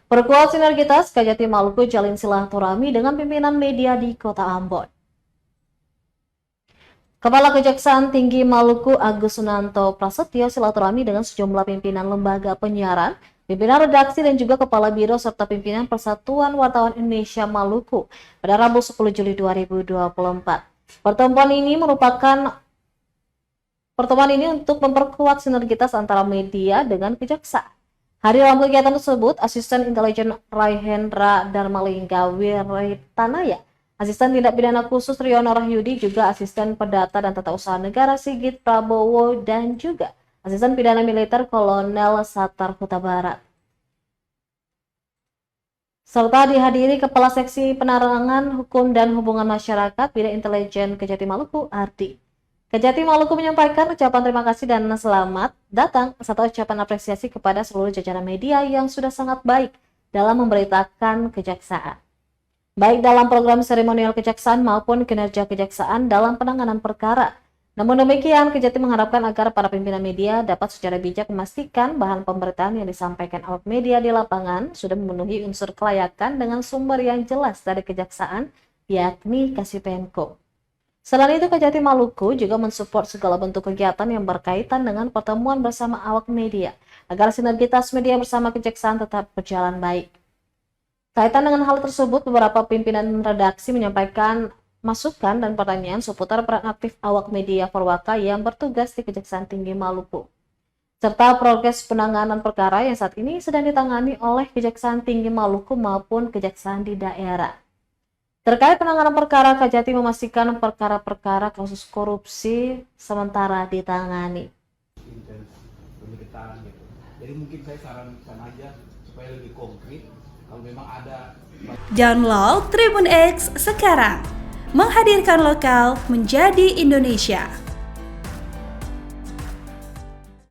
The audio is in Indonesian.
Perkuat sinergitas, Kejati Maluku jalin silaturahmi dengan pimpinan media di Kota Ambon. Kepala Kejaksaan Tinggi Maluku Agus Sunanto Prasetyo silaturahmi dengan sejumlah pimpinan lembaga penyiaran, pimpinan redaksi dan juga kepala biro serta pimpinan Persatuan Wartawan Indonesia Maluku pada Rabu 10 Juli 2024. Pertemuan ini untuk memperkuat sinergitas antara media dengan kejaksaan. Dalam kegiatan tersebut, Asisten Intelijen Raihendra Dharmalingga Wiritanaya, Asisten Tindak Pidana Khusus Riono Rahyudi, juga Asisten Perdata dan Tata Usaha Negara Sigit Prabowo, dan juga Asisten Pidana Militer Kolonel Satar Huta Barat. Serta dihadiri Kepala Seksi Penerangan Hukum dan Hubungan Masyarakat Bidang Intelijen Kejati Maluku, Ardi. Kejati Maluku menyampaikan ucapan terima kasih dan selamat datang serta ucapan apresiasi kepada seluruh jajaran media yang sudah sangat baik dalam memberitakan kejaksaan, baik dalam program seremonial kejaksaan maupun kinerja kejaksaan dalam penanganan perkara. Namun demikian, Kejati mengharapkan agar para pimpinan media dapat secara bijak memastikan bahan pemberitaan yang disampaikan awak media di lapangan sudah memenuhi unsur kelayakan dengan sumber yang jelas dari kejaksaan, yakni Kasipenko. Selain itu, Kejati Maluku juga mensupport segala bentuk kegiatan yang berkaitan dengan pertemuan bersama awak media, agar sinergitas media bersama kejaksaan tetap berjalan baik. Kaitan dengan hal tersebut, beberapa pimpinan redaksi menyampaikan masukan dan pertanyaan seputar peran aktif awak media Perwaka yang bertugas di Kejaksaan Tinggi Maluku, serta progres penanganan perkara yang saat ini sedang ditangani oleh Kejaksaan Tinggi Maluku maupun kejaksaan di daerah. Terkait penanganan perkara, Kejati memastikan perkara-perkara kasus korupsi sementara ditangani. Jadi mungkin saya sarankan aja supaya lebih konkret kalau memang ada. Download Tribun X sekarang, menghadirkan lokal menjadi Indonesia.